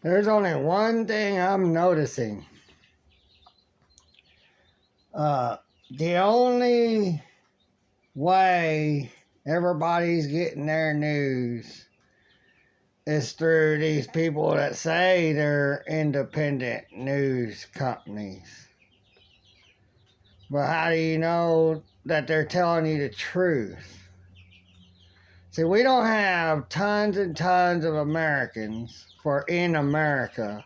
There's only one thing I'm noticing. The only way everybody's getting their news is through these people that say they're independent news companies. But how do you know that they're telling you the truth? See, we don't have tons and tons of Americans in America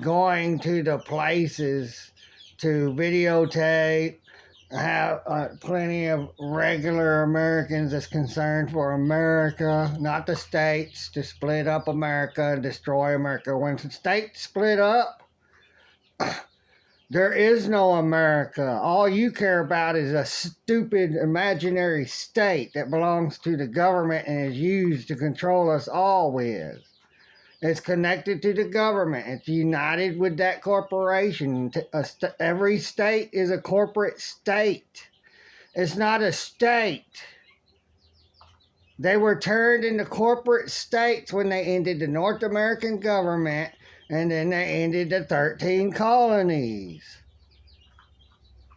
going to the places to videotape, have plenty of regular Americans that's concerned for America, not the states, to split up America and destroy America. When the states split up, there is no America. All you care about is a stupid imaginary state that belongs to the government and is used to control us all with. It's connected to the government. It's united with that corporation. Every state is a corporate state. It's not a state. They were turned into corporate states when they ended the North American government, and then they ended the 13 colonies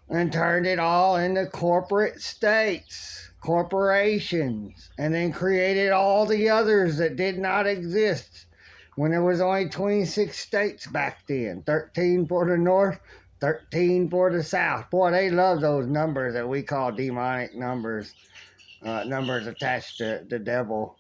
and turned it all into corporate states, corporations, and then created all the others that did not exist. When there was only 26 states back then, 13 for the North, 13 for the South. Boy, they love those numbers that we call demonic numbers, numbers attached to the devil.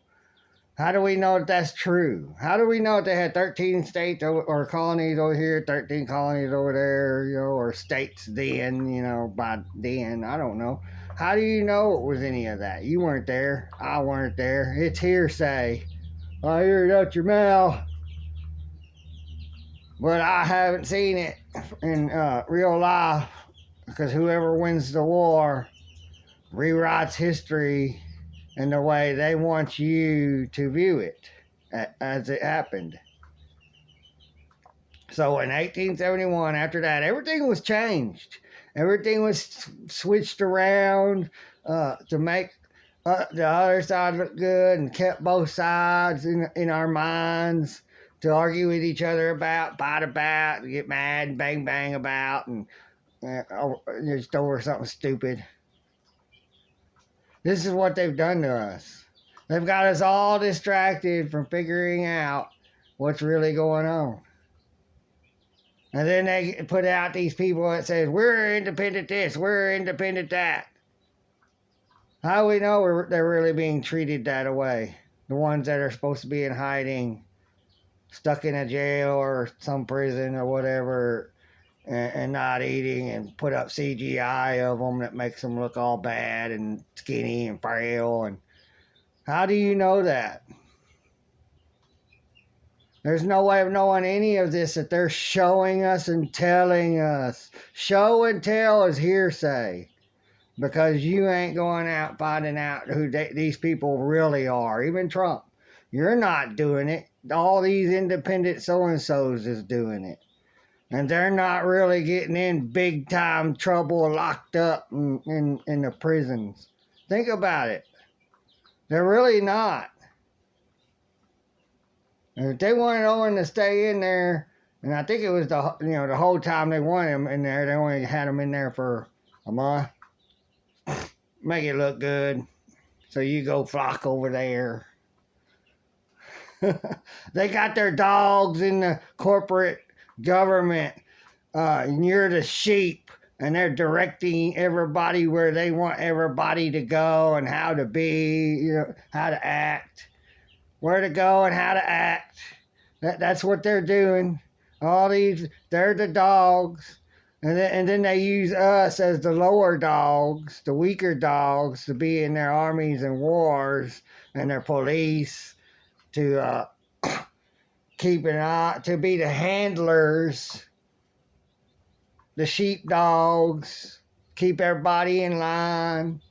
How do we know that that's true? How do we know that they had 13 states or colonies over here, 13 colonies over there, or states then, by then? I don't know. How do you know it was any of that? You weren't there. I weren't there. It's hearsay. I hear it out your mouth, but I haven't seen it in real life, because whoever wins the war rewrites history in the way they want you to view it as it happened. So in 1871, after that, everything was changed. Everything was switched around to make the other side looked good, and kept both sides in our minds to argue with each other about, fight about, get mad, and bang bang about, and just over something stupid. This is what they've done to us. They've got us all distracted from figuring out what's really going on. And then they put out these people that says, we're independent this, we're independent that. How do we know they're really being treated that way? The ones that are supposed to be in hiding, stuck in a jail or some prison or whatever, and not eating, and put up CGI of them that makes them look all bad and skinny and frail. And how do you know that? There's no way of knowing any of this that they're showing us and telling us. Show and tell is hearsay, because you ain't going out finding out who these people really are. Even Trump, you're not doing it. All these independent so-and-sos is doing it. And they're not really getting in big time trouble, locked up in the prisons. Think about it. They're really not. And if they wanted Owen to stay in there, and I think it was the whole time they wanted him in there, they only had him in there for a month. Make it look good. So you go flock over there. They got their dogs in the corporate government, and you're the sheep, and they're directing everybody where they want everybody to go and how to be, how to act, where to go and how to act. That's what they're doing. They're the dogs, and then they use us as the lower dogs, the weaker dogs, to be in their armies and wars and their police, to keep an eye, to be the handlers, the sheepdogs, keep everybody in line,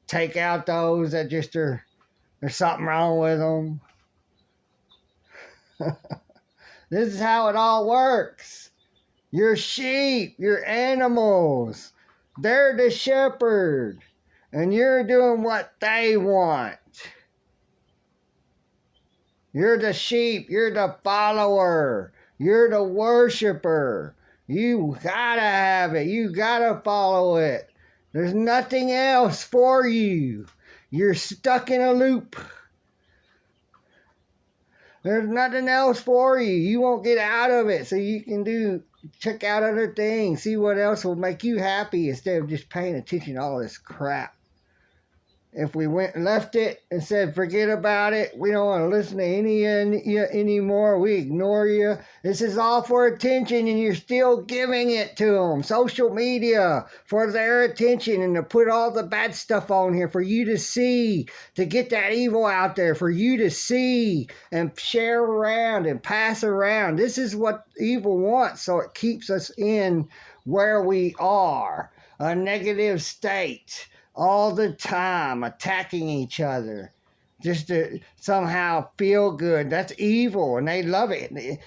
take out those that just there's something wrong with them. This is how it all works. Your sheep, your animals, they're the shepherd, and you're doing what they want. You're the sheep. You're the follower. You're the worshiper. You gotta have it. You gotta follow it. There's nothing else for you. You're stuck in a loop. There's nothing else for you. You won't get out of it. So you can check out other things. See what else will make you happy instead of just paying attention to all this crap. If we went and left it and said, forget about it, we don't want to listen to any anymore, we ignore you. This is all for attention and you're still giving it to them. Social media for their attention and to put all the bad stuff on here for you to see, to get that evil out there for you to see and share around and pass around. This is what evil wants, so it keeps us in where we are, a negative state. All the time attacking each other just to somehow feel good. That's evil and they love it.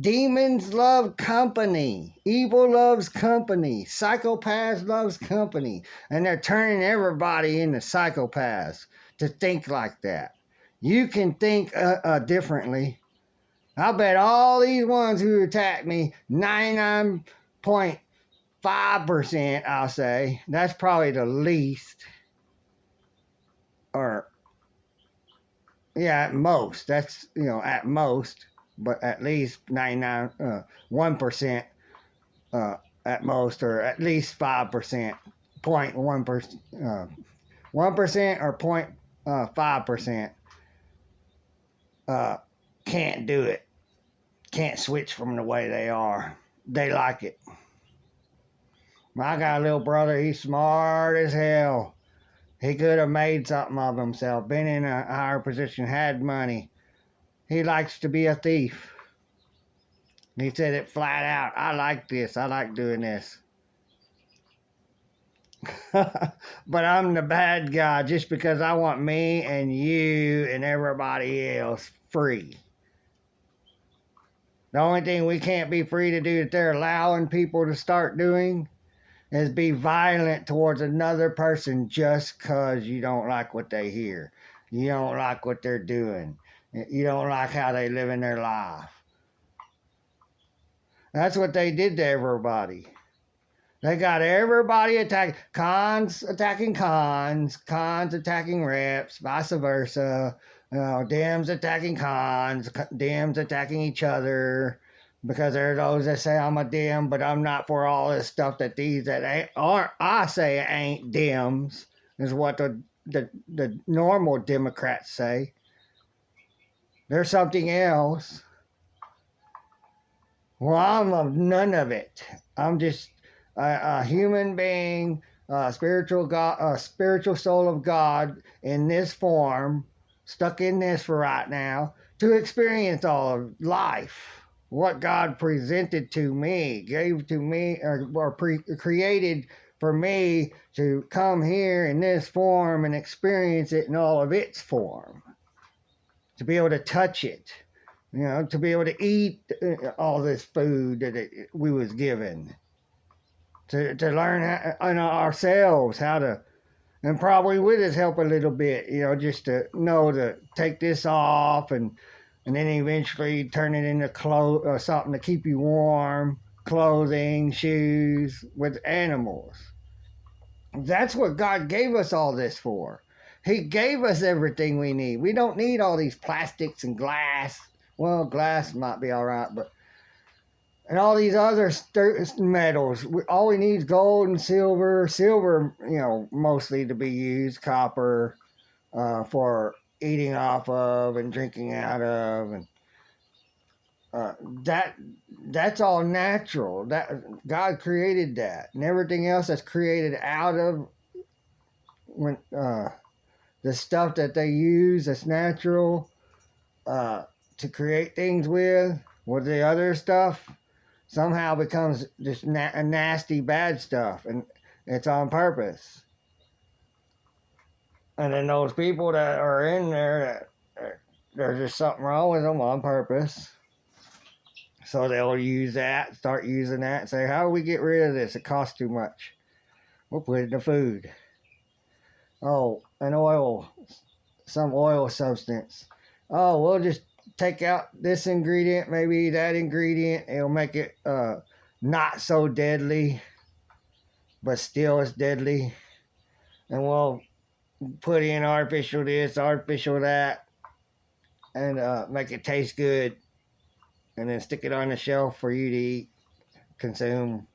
Demons love company. Evil loves company. Psychopaths loves company. And they're turning everybody into psychopaths to think like that. You can think differently. I bet all these ones who attack me, 99.5%, I'll say. That's probably the least. Or, yeah, at most. That's, at most. But at least 1% at most, or at least 5%, 0.1%, 1% or 0.5% can't do it. Can't switch from the way they are. They like it. I got a little brother, he's smart as hell. He could have made something of himself, been in a higher position, had money. He likes to be a thief. He said it flat out. I like this. I like doing this. But I'm the bad guy just because I want me and you and everybody else free. The only thing we can't be free to do that they're allowing people to start doing is be violent towards another person just because you don't like what they hear. You don't like what they're doing. You don't like how they live in their life. That's what they did to everybody. They got everybody attacking. Cons attacking cons. Cons attacking reps. Vice versa. Dems attacking cons. Dems attacking each other. Because there are those that say I'm a Dem, but I'm not for all this stuff that these that aren't. I say ain't Dems, is what the normal Democrats say. There's something else. Well, I'm of none of it. I'm just a human being, a spiritual God, a spiritual soul of God in this form, stuck in this for right now, to experience all of life. What God presented to me, gave to me, or created for me to come here in this form and experience it in all of its form. To be able to touch it, to be able to eat all this food that we was given. To learn ourselves how to, and probably with his help a little bit, just to know to take this off and then eventually turn it into clothes or something to keep you warm, clothing, shoes, with animals. That's what God gave us all this for. He gave us everything we need. We don't need all these plastics and glass. Well, glass might be all right, but and all these other metals. All we need is gold and silver. Silver, mostly to be used. Copper for eating off of and drinking out of, and that's all natural. That God created that, and everything else that's created out of the stuff that they use that's natural to create things with the other stuff somehow becomes just nasty bad stuff, and it's on purpose. And then those people that are in there, there's just something wrong with them on purpose. So they'll use that, start using that, and say, how do we get rid of this? It costs too much. We'll put it in the food. Oh, an oil, some oil substance. Oh, we'll just take out this ingredient, maybe that ingredient. It'll make it not so deadly, but still it's deadly. And we'll put in artificial this, artificial that, and make it taste good. And then stick it on the shelf for you to eat, consume,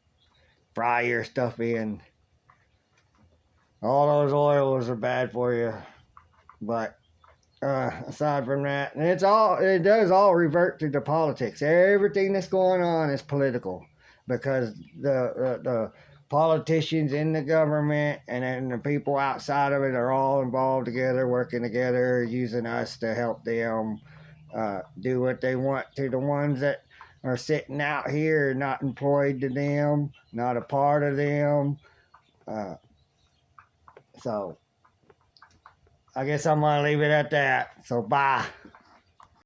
fry your stuff in. All those oils are bad for you. But aside from that, and it does all revert to the politics. Everything that's going on is political, because the politicians in the government and then the people outside of it are all involved together, working together, using us to help them do what they want to the ones that are sitting out here, not employed to them, not a part of them. So I guess I'm going to leave it at that. So bye.